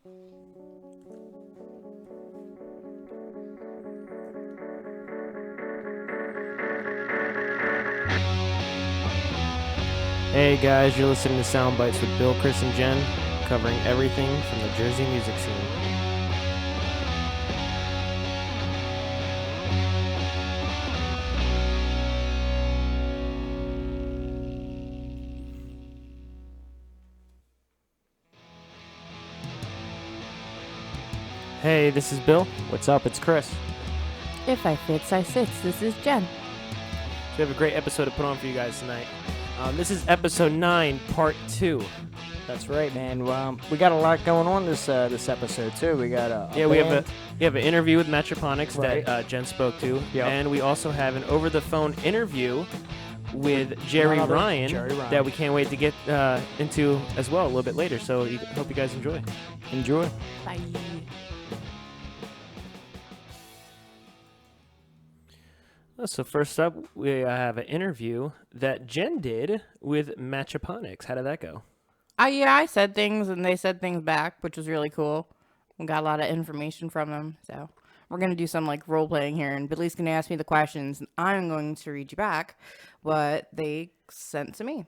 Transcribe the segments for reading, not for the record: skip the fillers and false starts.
Hey guys, you're listening to SoundBytes with Bill, Chris, and Jen, covering everything from the Jersey music scene. Hey, this is Bill. What's up? It's Chris. If I fits, I sits. This is Jen. So we have a great episode to put on for you guys tonight. This is episode 9, part 2. That's right, man. We got a lot going on this episode too. We got we have an interview with Matchaponix right. that Jen spoke to, Yep. and we also have an over-the-phone interview with Jerry Ryan that we can't wait to get into as well a little bit later. So hope you guys enjoy. Enjoy. Bye. So first up, we have an interview that Jen did with Matchaponix. How did that go? Yeah, I said things and they said things back, which was really cool. We got a lot of information from them. So we're going to do some like role playing here, and Billy's going to ask me the questions and I'm going to read you back what they sent to me.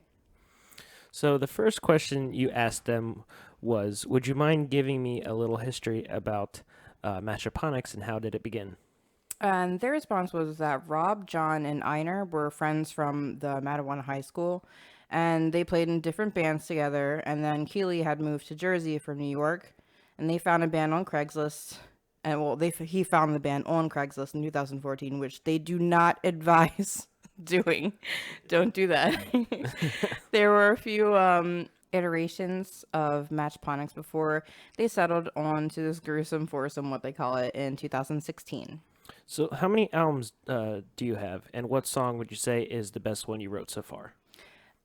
So the first question you asked them was, would you mind giving me a little history about Matchaponix and how did it begin? And their response was that Rob, John, and Einar were friends from the Matchaponix High School, and they played in different bands together. And then Keeley had moved to Jersey from New York, and they found a band on Craigslist. And he found the band on Craigslist in 2014, which they do not advise doing. Don't do that. There were a few iterations of Matchaponix before they settled on to this gruesome foursome, what they call it, in 2016. So how many albums do you have, and what song would you say is the best one you wrote so far?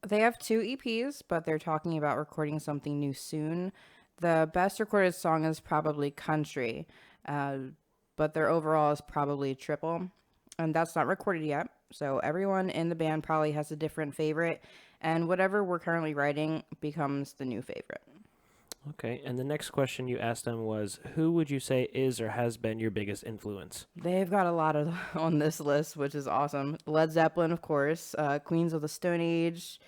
They have 2 EPs, but they're talking about recording something new soon. The best recorded song is probably Country, but their overall is probably Triple, and that's not recorded yet. So everyone in the band probably has a different favorite, and whatever we're currently writing becomes the new favorite. Okay, and the next question you asked them was, who would you say is or has been your biggest influence? They've got a lot of on this list, which is awesome. Led Zeppelin, of course, Queens of the Stone Age,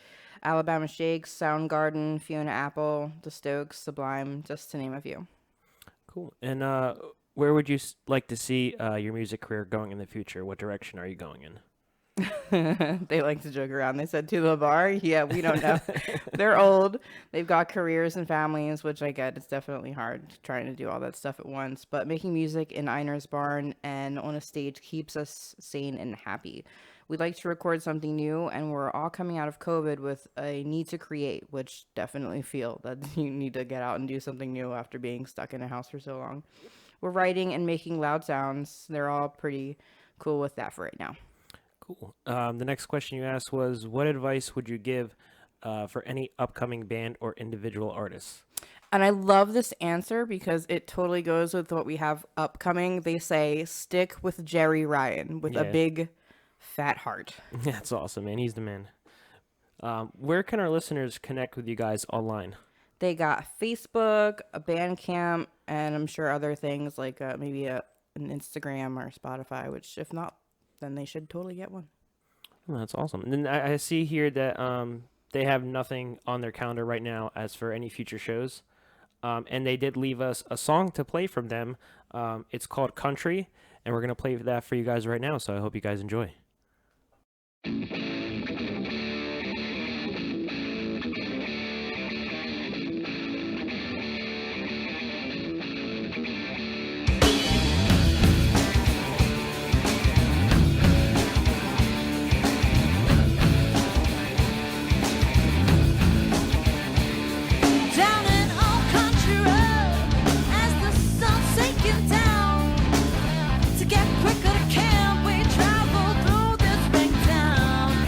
Alabama Shakes, Soundgarden, Fiona Apple, The Stokes, Sublime, just to name a few. Cool. And where would you like to see your music career going in the future? What direction are you going in? They like to joke around. They said to the bar. Yeah, we don't know. They're old. They've got careers and families, which I get. It's definitely hard trying to do all that stuff at once. But making music in Einar's barn and on a stage keeps us sane and happy. We'd like to record something new, and we're all coming out of COVID with a need to create, which definitely feel that you need to get out and do something new after being stuck in a house for so long. We're writing and making loud sounds. They're all pretty cool with that for right now. Cool. The next question you asked was, what advice would you give for any upcoming band or individual artists? And I love this answer because it totally goes with what we have upcoming. They say, stick with Jerry Ryan with a big fat heart. That's awesome, man. He's the man. Where can our listeners connect with you guys online? They got Facebook, a Bandcamp, and I'm sure other things like maybe an Instagram or Spotify, which if not, then they should totally get one. Oh, that's awesome. And then I see here that they have nothing on their calendar right now as for any future shows. And they did leave us a song to play from them. It's called Country, and we're going to play that for you guys right now, so I hope you guys enjoy. To get quicker to camp, we travel through this big town.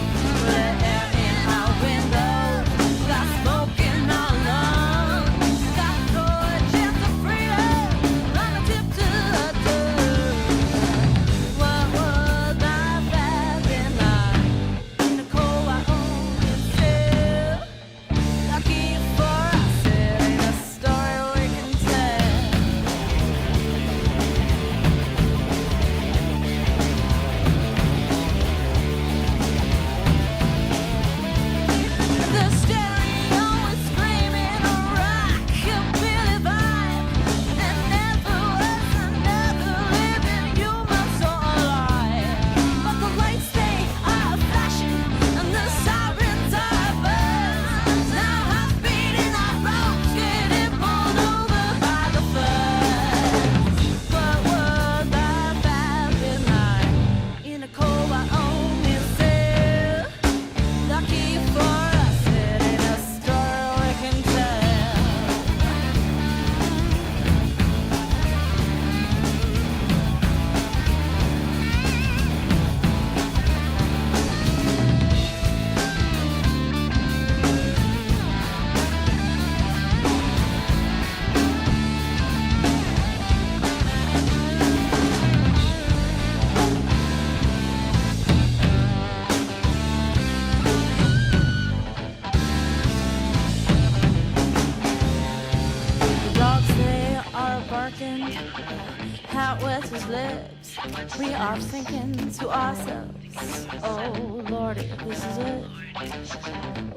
hat wets his lips. We are thinking to ourselves, oh Lordy, this is it.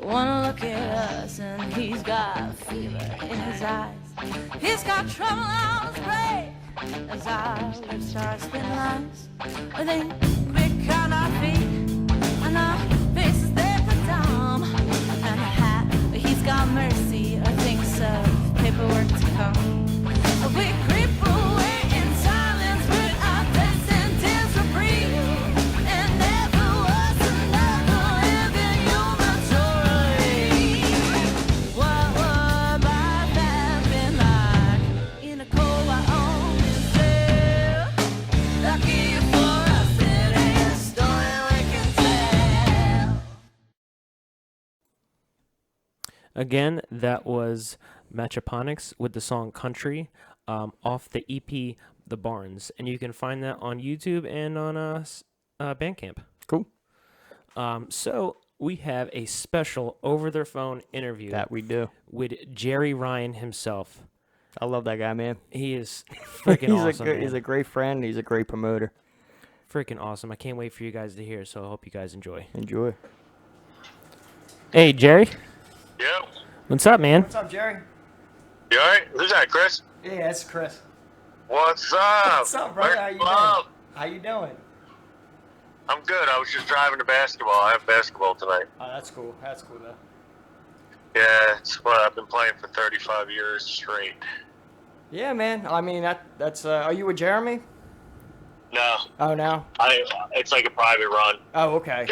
Wanna look at us and he's got fever in his eyes. He's got trouble on his brain as our lips start spinning lines. Then we count our feet and our faces they put down. And a hat, he's got mercy or thinks of paperwork to come. We creep away in silence with our descendants of breathe. And never was another living human story. What would my life been like in a cold Wyoming cell? Lucky for us, it ain't a story we can tell. Again, that was Matchaponix with the song Country off the EP The Barns. And you can find that on YouTube and on Bandcamp. Cool. So we have a special over-the-phone interview That we do. with Jerry Ryan himself. I love that guy, man. He is freaking awesome, man. He's a great friend. He's a great promoter. Freaking awesome. I can't wait for you guys to hear, so I hope you guys enjoy. Enjoy. Hey, Jerry. Yeah. What's up, man? What's up, Jerry? You alright? Who's that, Chris? Yeah, it's Chris. What's up? What's up, brother? How you doing? How you doing? I'm good. I was just driving to basketball. I have basketball tonight. Oh, that's cool. That's cool, though. Yeah, it's what I've been playing for 35 years straight. Yeah, man. I mean, that's. Are you with Jeremy? No, Oh, no. it's like a private run. Oh, okay.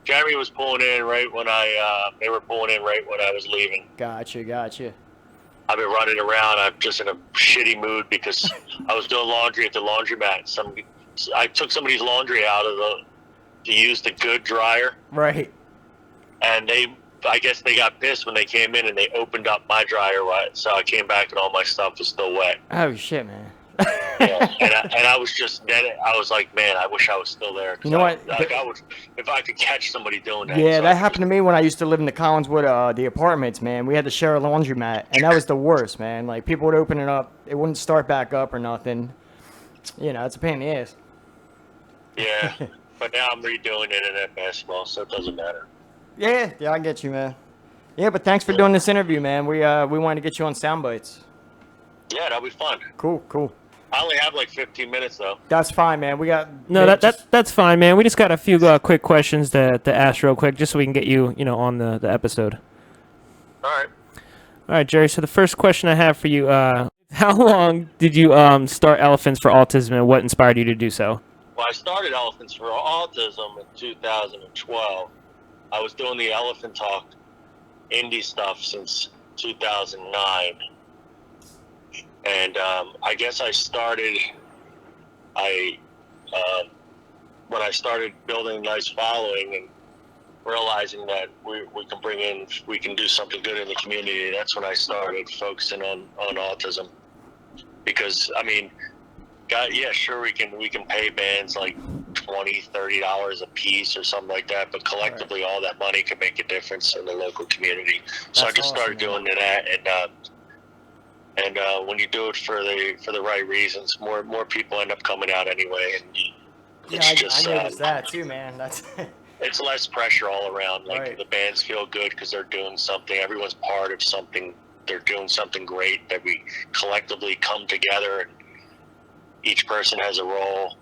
Jeremy was pulling in right when they were pulling in right when I was leaving. Gotcha. I've been running around. I'm just in a shitty mood because I was doing laundry at the laundromat. I took somebody's laundry out to use the good dryer, Right. and I guess they got pissed when they came in and they opened up my dryer, right? So I came back and all my stuff was still wet. Oh, shit, man. Yeah. and I was just then I was like, man, I wish I was still there. You know what? I was, if I could catch somebody doing that. Yeah, so that happened to me when I used to live in the Collinswood, the apartments, man. We had to share a laundromat, and that was the worst, man. Like, people would open it up, it wouldn't start back up or nothing. You know, it's a pain in the ass. Yeah, but now I'm redoing internet basketball, so it doesn't matter. Yeah, I get you, man. Yeah, but thanks for doing this interview, man. We wanted to get you on SoundBytes. Yeah, that'll be fun. Cool. I only have like 15 minutes though. That's fine, man. We got No, that's fine, man. We just got a few quick questions to ask real quick, just so we can get you, on the episode. All right. All right, Jerry. So the first question I have for you, how long did you start Elephants for Autism, and what inspired you to do so? Well, I started Elephants for Autism in 2012. I was doing the Elephant Talk indie stuff since 2009. And I guess I started, when I started building a nice following and realizing that we can do something good in the community, that's when I started focusing on autism. Because, I mean, yeah, sure, we can pay bands like $20, $30 a piece or something like that, but collectively all that money can make a difference in the local community. So I just started doing that, and when you do it for the right reasons, more people end up coming out anyway, and it's I noticed that too, man. That's it's less pressure all around. Like Right. the bands feel good because they're doing something. Everyone's part of something. They're doing something great that we collectively come together, and each person has a role.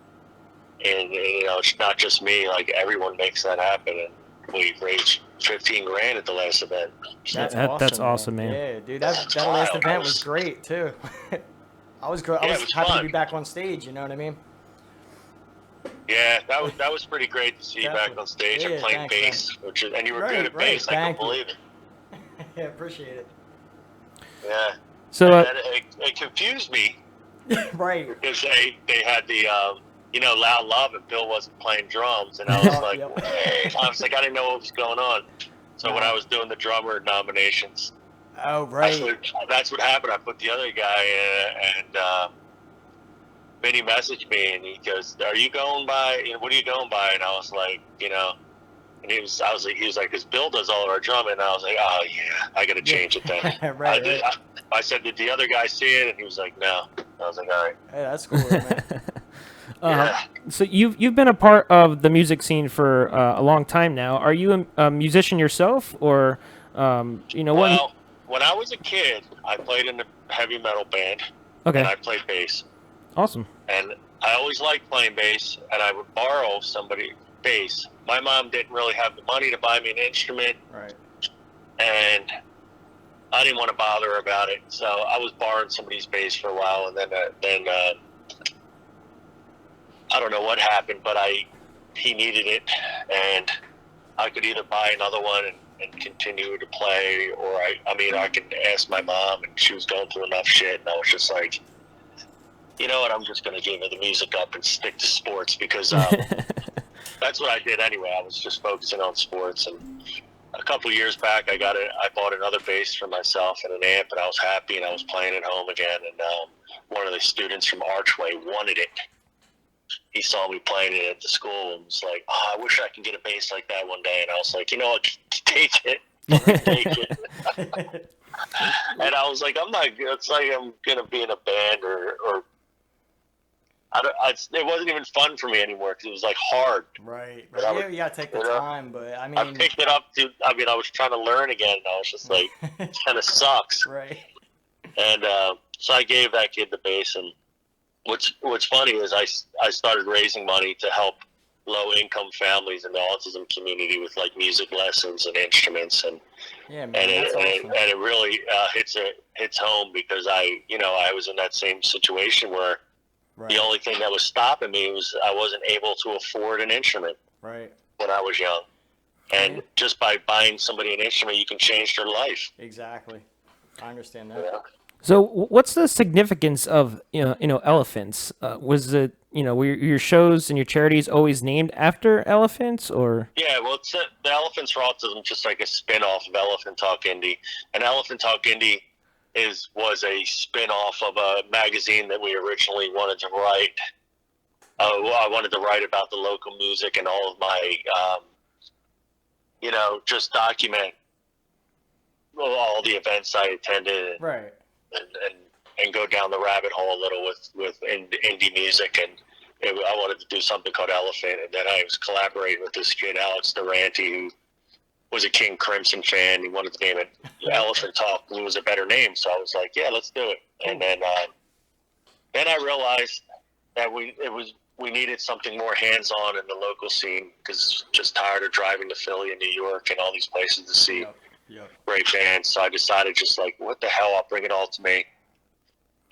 And it's not just me. Like everyone makes that happen, and we raised $15,000 at the last event. That's awesome, man. Yeah, dude, that last wild. event was great too. I was it happy was to fun. be back on stage. You know what I mean? Yeah, that was pretty great to see you back Definitely. on stage Yeah, and playing thanks, bass, and you were Right, good at right. bass. I Thank couldn't you. believe it. Yeah, appreciate it. Yeah. So And it confused me Right. because they had the Loud Love and Bill wasn't playing drums, and I was like, Yep. hey. I didn't know what was going on. So when I was doing the drummer nominations, Oh, right. that's what happened. I put the other guy in, and Vinny messaged me, and he goes, "Are you going by? What are you going by?" And I was like, and he was like, "Because Bill does all of our drumming." And I was like, "Oh yeah, I got to change it then." Right. I said, "Did the other guy see it?" And he was like, "No." I was like, all right. Hey, that's cool, man. Yeah. So you've been a part of the music scene for a long time now. Are you a musician yourself, or what? Well, when I was a kid, I played in a heavy metal band, Okay, and I played bass. awesome. And I always liked playing bass, and I would borrow somebody bass. My mom didn't really have the money to buy me an instrument, Right. and I didn't want to bother her about it. So I was borrowing somebody's bass for a while, and then I don't know what happened, but he needed it, and I could either buy another one and continue to play, or I could ask my mom, and she was going through enough shit, and I was just like, you know what, I'm just going to give her the music up and stick to sports, because that's what I did anyway. I was just focusing on sports, and a couple of years back, I bought another bass for myself and an amp, and I was happy, and I was playing at home again, and one of the students from Archway wanted it. He saw me playing it at the school and was like, "Oh, I wish I could get a bass like that one day." And I was like, "You know what? Take it, take it." And I was like, "I'm not. It's like I'm gonna be in a band or it wasn't even fun for me anymore because it was like hard." Right. But I would- You gotta take the time, but I I mean. picked it up to. I was trying to learn again, and I was just like, "It kind of sucks." Right. And so I gave that kid the bass, and what's funny is I started raising money to help low-income families in the autism community with like music lessons and instruments, and Yeah, man. and That's awesome. it really hits home because I was in that same situation where Right. the only thing that was stopping me was I wasn't able to afford an instrument Right. when I was young, and just by buying somebody an instrument, you can change their life. Exactly. I understand that. Yeah. So what's the significance of elephants? Was it were your shows and your charities always named after elephants, or? Yeah, well, the Elephants for Autism, just like a spin-off of Elephant Talk Indie. And Elephant Talk Indie was a spin-off of a magazine that we originally wanted to write. I wanted to write about the local music and all of my, just document all the events I attended. Right. And go down the rabbit hole a little with indie music, and I wanted to do something called Elephant, and then I was collaborating with this kid Alex Durante, who was a King Crimson fan. He wanted to name it Elephant Talk Blue was a better name, so I was like, yeah, let's do it. And then I realized that we needed something more hands-on in the local scene because just tired of driving to Philly and New York and all these places to see great bands. So I decided just like, what the hell, I'll bring it all to me.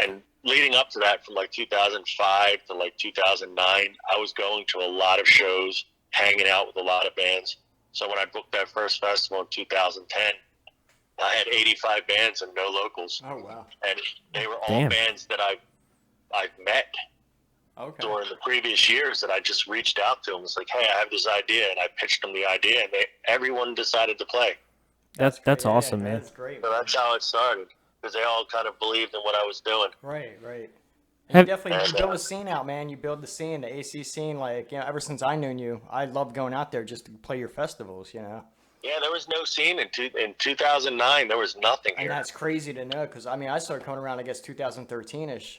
And leading up to that, from like 2005 to like 2009, I was going to a lot of shows, hanging out with a lot of bands. So when I booked that first festival in 2010, I had 85 bands and no locals. Oh, wow. And they were all Damn. bands that I've met during the previous years that I just reached out to them. It's like, hey, I have this idea, and I pitched them the idea, and everyone decided to play. That's awesome, man. That's great. So that's how it started, because they all kind of believed in what I was doing. Right. Have- You definitely build a scene out, man. You build the scene, the AC scene. Like, ever since I knew you, I loved going out there just to play your festivals. Yeah, there was no scene in 2009. There was nothing And here. that's crazy to know because I started coming around, I guess 2013ish.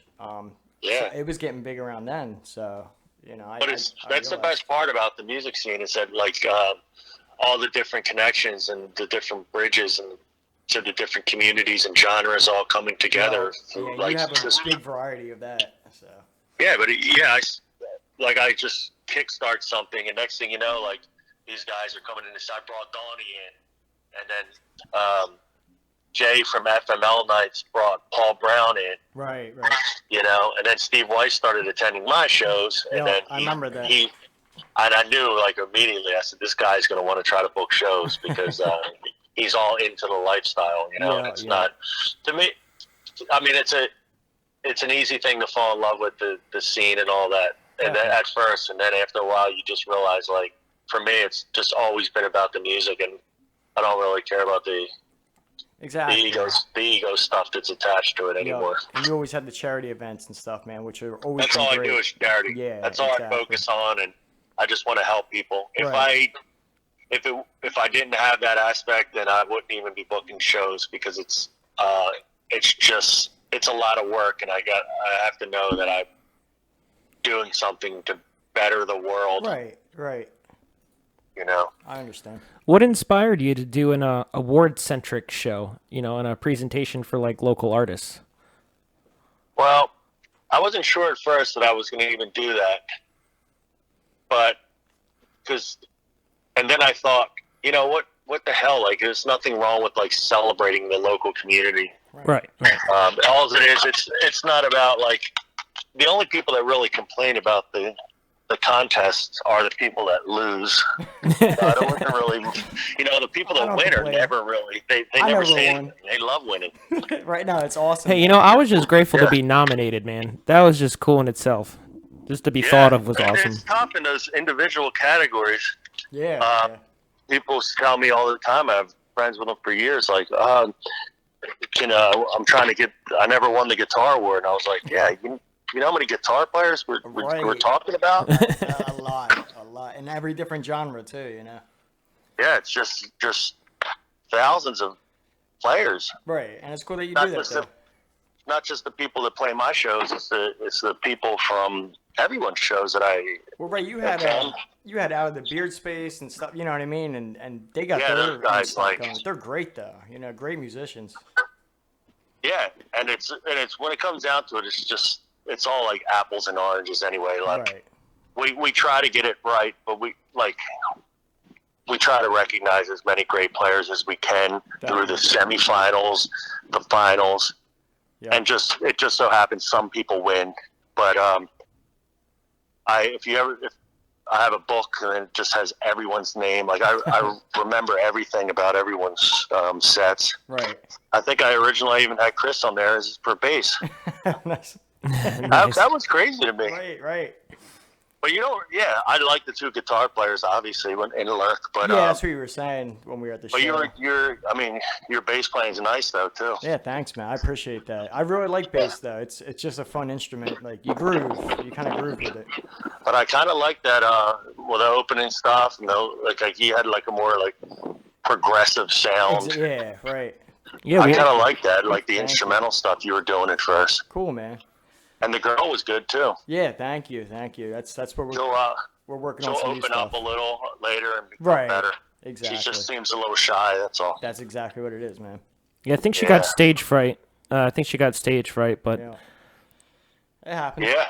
Yeah. So it was getting big around then. So But that's the best part about the music scene is that like all the different connections and the different bridges and to the different communities and genres all coming together. Yeah, you have a big variety of that. So. Yeah, but I just kickstart something, and next thing you know, like these guys are coming in. I brought Donnie in, and then Jay from FML Nights brought Paul Brown in. Right. And then Steve Weiss started attending my shows, and then I remember that. And I knew like immediately. I said, this guy's going to want to try to book shows because he's all into the lifestyle, and it's not, to me, it's an easy thing to fall in love with the scene and all that. And then at first, and then after a while, you just realize, like, for me, it's just always been about the music, and I don't really care about the ego stuff that's attached to it anymore. And you always had the charity events and stuff, man, which are always That's all great. I do is charity. Yeah, that's all I focus on, and I just want to help people. If I didn't have that aspect, then I wouldn't even be booking shows because it's it's a lot of work, and I have to know that I'm doing something to better the world. Right. You know. I understand. What inspired you to do an award-centric show, and a presentation for like local artists? Well, I wasn't sure at first that I was going to even do that, but and then I thought, what the hell? Like, there's nothing wrong with like celebrating the local community. Right. All it is, it's not about like the only people that really complain about the contests are the people that lose. I don't really, the people that win are never really. They never say anything. They love winning. Right now, it's awesome. Hey, I was just grateful to be nominated, man. That was just cool in itself. Just to be thought of was awesome. It's tough in those individual categories. Yeah. People tell me all the time. I have friends with them for years. Like, I'm trying to get. I never won the guitar award, and I was like, yeah, you know how many guitar players we're talking about? A lot, in every different genre too. Yeah, it's just thousands of players. Right, and it's cool that you do that. Not just the people that play my shows. It's the people from everyone's shows that I. Well, right, you had Out of the Beard Space and stuff. You know what I mean? And they got their guys stuff going. They're great though. Great musicians. Yeah, and it's when it comes down to it, it's all like apples and oranges anyway. Like we try to get it right, but we try to recognize as many great players as we can through the semifinals, the finals. Yep. And it just so happens some people win, but if I have a book and it just has everyone's name, like I remember everything about everyone's sets. Right. I think I originally even had Chris on there as for bass. Nice. That was crazy to me. Right. But I like the two guitar players, obviously, in Lurk. But that's what you were saying when we were at the show. But your bass playing is nice though too. Yeah, thanks, man. I appreciate that. I really like bass though. It's just a fun instrument. Like you kind of groove with it. But I kind of like that. The opening stuff, like he had like a more like progressive sound. Yeah, right. Yeah, I kind of like that, like the instrumental stuff you were doing at first. Cool, man. And the girl was good too. Yeah, thank you. That's what we're working on. She'll open up a little later and become better. Exactly. She just seems a little shy. That's all. That's exactly what it is, man. Yeah, I think she got stage fright. But it happens. Yeah,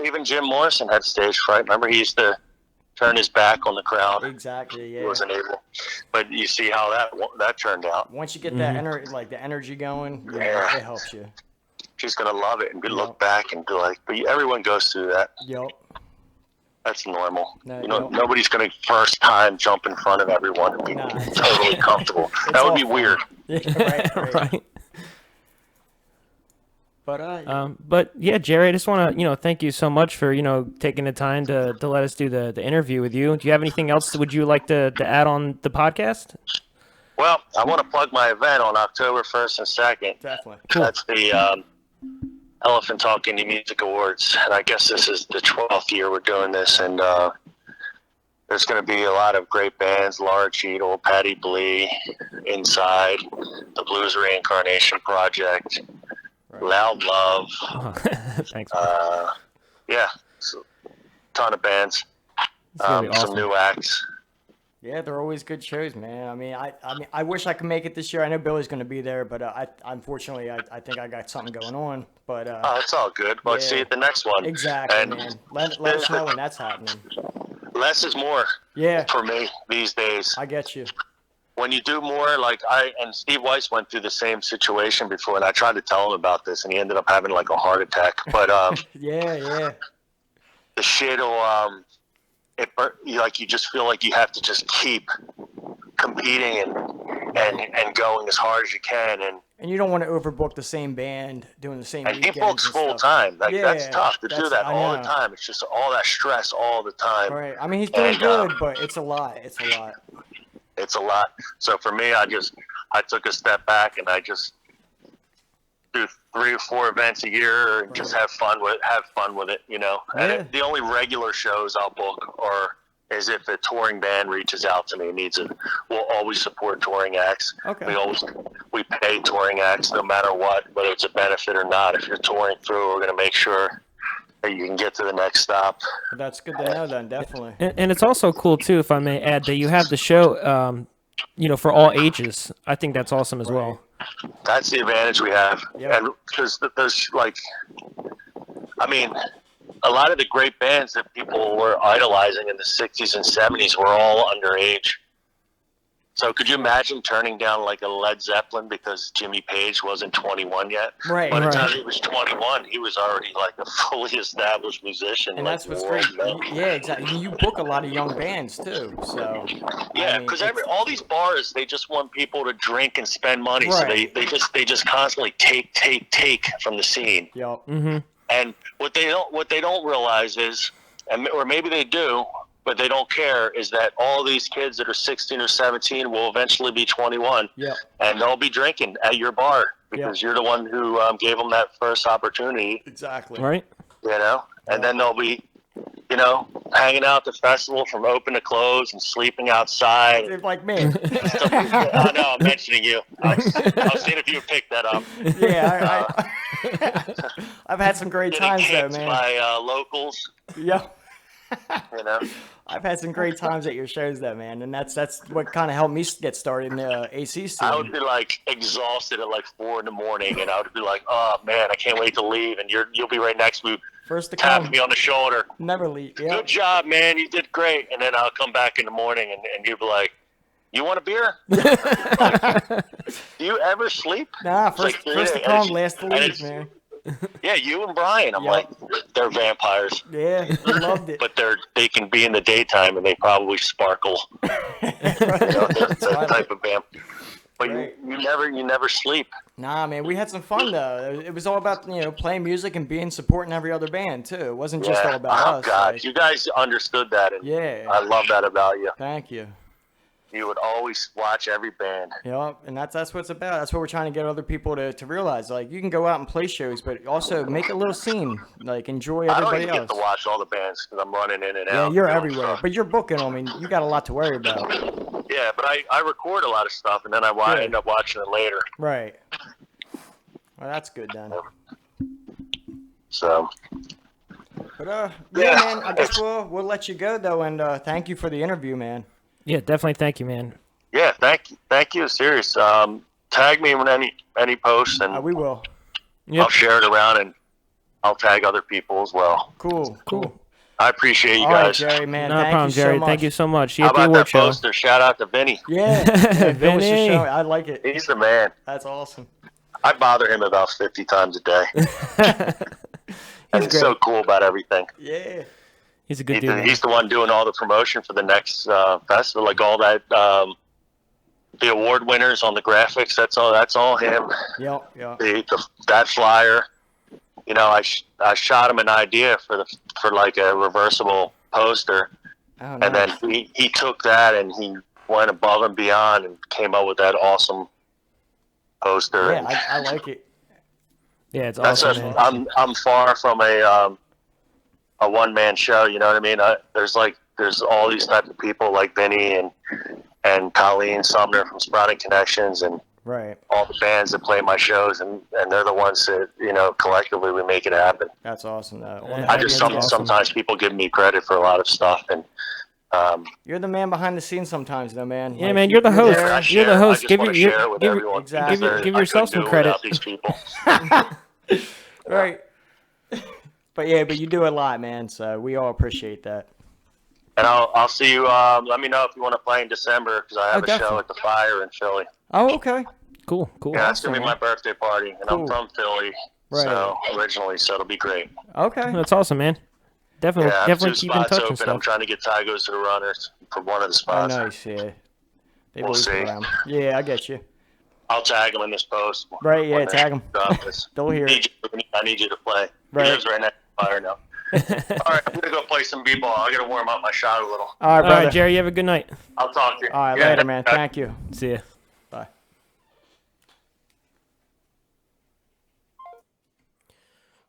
even Jim Morrison had stage fright. Remember, he used to turn his back on the crowd. Exactly. Yeah. He wasn't able. But you see how that turned out. Once you get that the energy going, it helps you. She's gonna love it and look back and be like, but everyone goes through that. Yep. That's normal. Nobody's gonna first time jump in front of everyone and be totally comfortable. That would be weird. Yeah, right. But yeah, Jerry, I just want to thank you so much for taking the time to let us do the interview with you. Do you have anything else would you like to add on the podcast? Well, I want to plug my event on October 1st and 2nd. Definitely. Cool. That's the Elephant Talk Indie Music Awards, and I guess this is the 12th year we're doing this, and there's going to be a lot of great bands: Laura Cheadle, Patty Blee, Inside, the Blues Reincarnation Project, Loud Love. Thanks. Yeah, a ton of bands. Awesome. Some new acts. Yeah, they're always good shows, man. I wish I could make it this year. I know Billy's going to be there, but unfortunately, I think I got something going on. But it's all good. Well, see you at the next one. Exactly, and man. Let us know when that's happening. Less is more. Yeah. For me these days. I get you. When you do more, like and Steve Weiss went through the same situation before, and I tried to tell him about this, and he ended up having like a heart attack. But yeah. The shit will you just feel like you have to just keep competing and going as hard as you can, and you don't want to overbook the same band doing the same and weekends he books full time. That's tough to do that all the time. It's just all that stress all the time. Right. I mean, he's doing good, but it's a lot. It's a lot. So for me, I took a step back and I just do 3 or 4 events a year and just have fun with it, And the only regular shows I'll book is if a touring band reaches out to me and we'll always support touring acts. Okay. we pay touring acts no matter what, whether it's a benefit or not. If you're touring through, we're going to make sure that you can get to the next stop. That's good to know then, definitely. And it's also cool too, if I may add, that you have the show, for all ages. I think that's awesome as well. That's the advantage we have. Yep. And because there's a lot of the great bands that people were idolizing in the 60s and 70s were all underage. So could you imagine turning down like a Led Zeppelin because Jimmy Page wasn't 21 yet? Right. By the Right. time he was 21, he was already like a fully established musician. And like that's what's world great. known. Yeah, exactly. You book a lot of young bands too, so. Yeah, I mean, because it's- all these bars, they just want people to drink and spend money. Right. So they just constantly take from the scene. Yep. Mm-hmm. And what they don't realize is, or maybe they do, but they don't care, is that all these kids that are 16 or 17 will eventually be 21, Yep. and they'll be drinking at your bar because you're the one who gave them that first opportunity, Exactly. Right? And then they'll be, hanging out at the festival from open to close and sleeping outside. They're like me. I know, I'm mentioning you. I was seeing if you would pick that up. Yeah, I've had some great Getting times though, kicked man. by locals, Yep. I've had some great times at your shows though, man, and that's what kind of helped me get started in the AC scene. I would be like exhausted at like 4 a.m, and I would be like, "Oh man, I can't wait to leave." And you'll be right next to me, First to tapping come, me on the shoulder. never leave. Good Yep. job, man. You did great. And then I'll come back in the morning, and you'll be like, "You want a beer? Do you ever sleep?" Nah, It's like, first to yeah, come, and last to and leave, it's- man. Yeah, you and Brian. I'm Yep. like, they're vampires, Yeah, I loved it. but they can be in the daytime and they probably sparkle. That's that type of vamp. But Right. you never sleep. Nah, man, we had some fun though. It was all about playing music and being supporting every other band too. It wasn't just all about Oh us. God, like- you guys understood that, and Yeah. I love that about you. Thank you. You would always watch every band. Yep, and that's what it's about. That's what we're trying to get other people to realize. Like, you can go out and play shows, but also make a little scene. Like, enjoy I don't everybody even else. get to watch all the bands because I'm running in and Yeah, out. you're doing everywhere, stuff. but you're booking. I mean, you got a lot to worry about. Yeah, but I record a lot of stuff, and then I Good. end up watching it later. Right. Well, that's good then. So But yeah, Yeah. man. I guess we'll let you go though, and thank you for the interview, man. Yeah, definitely. Thank you, man. yeah, thank you, serious. Tag me in any posts, and We will. Yep. I'll share it around, and I'll tag other people as well. Cool. I appreciate you All right, guys. Jerry, man. No thank problem, you so Jerry. much. Thank you so much. You How have the about award that show. poster? Shout out to Vinny. Yeah, Bill was just Vinny. showing- I like it. He's the man. That's awesome. I bother him about 50 times a day. And he's great. so cool about everything. Yeah. He's a good dude. man. He's the one doing all the promotion for the next festival, like all that. The award winners on the graphics. That's all him. Yep. That flyer. I shot him an idea for like a reversible poster, Oh, and then nice. he took that and he went above and beyond and came up with that awesome poster. Yeah, And I like it. Yeah, it's that's awesome, man. I'm far from a one man show. You know what I mean? There's all these type of people like Vinny and Colleen Sumner from Sprouting Connections and Right. all the bands that play my shows, and they're the ones that collectively we make it happen. That's awesome. Though. Yeah, I just that's awesome. sometimes people give me credit for a lot of stuff, and You're the man behind the scenes sometimes, though, man. Yeah, Like, man, you're the host. there. You're the host. I just Give wanna your- share it with give- everyone. exactly. because Give I yourself couldn't some do it credit. without these people. Right. But you do a lot, man. So we all appreciate that. And I'll see you. Let me know if you want to play in December because I have a show definitely. at the Fire in Philly. Oh, okay. Cool. Yeah, it's gonna be my birthday party, and Cool. I'm from Philly, Right. so originally, so it'll be great. Okay. That's awesome, man. Definitely, Yeah, I have definitely 2 keep in spots touch open. and I'm stuff. trying to get Tygos to the runners for one of the Oh, spots. nice. Yeah. They've We'll always see. been around. Yeah, I get you. I'll tag him in this post. Right, yeah, when they tag 'em. drop this. They'll hear it. I need you to play. Right. He lives right next to the Fire now. All right, I'm gonna go play some b-ball. I gotta warm up my shot a little. All right, All brother. right, Jerry. You have a good night. I'll talk to you. All right, Yeah, later, man. thanks. Thank you. See ya. Bye.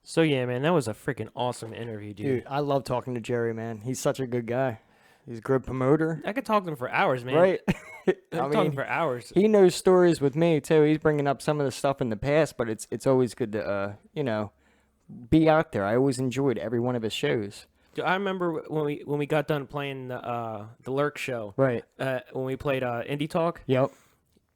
So yeah, man, that was a freaking awesome interview, dude. Dude, I love talking to Jerry, man. He's such a good guy. He's a good promoter. I could talk to him for hours, man. Right. I'm talking for hours. He knows stories with me too. He's bringing up some of the stuff in the past, but it's always good to be out there. I always enjoyed every one of his shows. Dude, I remember when we got done playing the Lurk show. Right. When we played Indie Talk. Yep.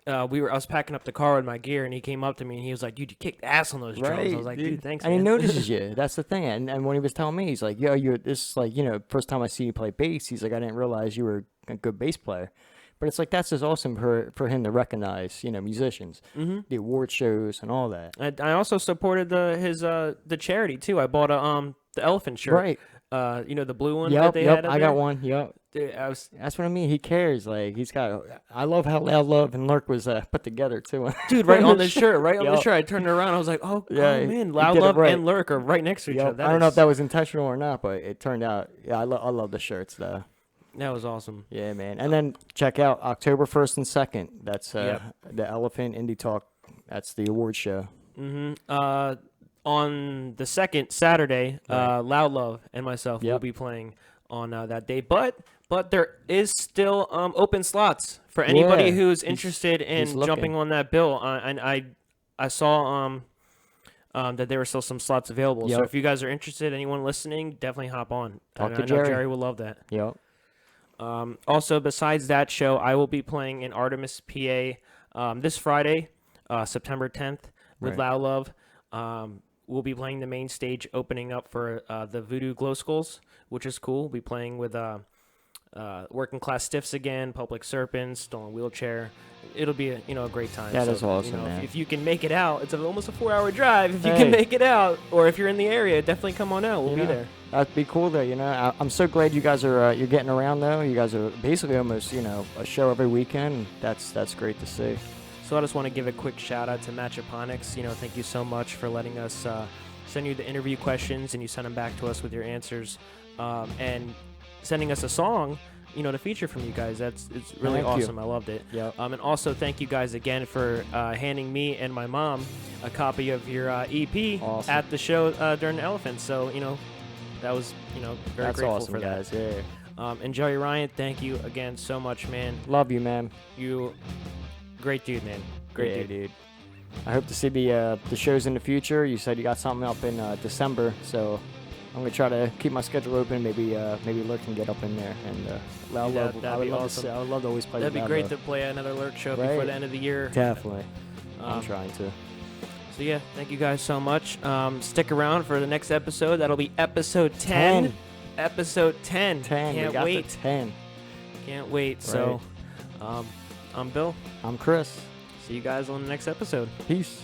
I was packing up the car with my gear, and he came up to me and he was like, "Dude, you kicked ass on those drums." Right, I was like, "Dude, thanks." And man. he notices you. That's the thing. And when he was telling me, he's like, "Yo, this is like first time I see you play bass." He's like, "I didn't realize you were a good bass player." But it's like that's just awesome for him to recognize musicians, the award shows and all that. I also supported the charity too. I bought the elephant shirt. Right. The blue one Yep. that they had up I there. got one. Yep. Dude, That's what I mean. He cares. Like he's got. I love how Loud Love and Lurk was put together too. Dude, right on the shirt, right on the Yep. shirt. I turned around. I was like, oh Yeah, man, he Loud did it Love right. and Lurk are right next to each Yep. other. I don't know if that was intentional or not, but it turned out. Yeah, I love the shirts though. That was awesome. Yeah, man. And then check out October 1st and 2nd. That's Yep. the Elephant Indie Talk. That's the award show. On the second Saturday, Right. Loud Love and myself will Yep. be playing on that day. But there is still open slots for anybody Yeah, who's he's- interested in he's looking. jumping on that bill. And I saw that there were still some slots available. So Yep. if you guys are interested, anyone listening, definitely hop on. Talk I to know Jerry. Jerry will love that. Yep. Also, besides that show, I will be playing in Artemis, PA, this Friday, September 10th, with Right. Loud Love. We'll be playing the main stage, opening up for the Voodoo Glow Skulls, which is cool. We'll be playing with Working Class Stiffs again, Public Serpents, Stolen Wheelchair. It'll be a great time. That is awesome, man. If you can make it out, it's almost a 4-hour drive. If you Hey. can make it out, or if you're in the area, definitely come on out. We'll be there. That'd be cool, though. I'm so glad you guys are you're getting around, though. You guys are basically almost a show every weekend. That's great to see. So I just want to give a quick shout out to Matchaponix. Thank you so much for letting us send you the interview questions, and you send them back to us with your answers, and sending us a song, to feature from you guys. It's really Thank you. awesome. I loved it. Yep. And also thank you guys again for handing me and my mom a copy of your EP Awesome. at the show during the Elephant. So that was very That's grateful awesome, for that. guys. Yeah. And Joey Ryan, thank you again so much, man. Love you, man. You great dude, man. Great Yeah, dude. I hope to see the shows in the future. You said you got something up in December, so I'm gonna try to keep my schedule open. Maybe Lurk can get up in there and Loud Yeah, Love. that'd I would be love awesome. I would love to always play. That'd with be Loud great Love. to play another Lurk show Right. before the end of the year. Definitely. I'm Um, trying to. So yeah, thank you guys so much. Stick around for the next episode. That'll be episode 10. 10. Episode 10. 10. We Can't got wait. the 10. Can't wait. So, I'm Bill. I'm Chris. See you guys on the next episode. Peace.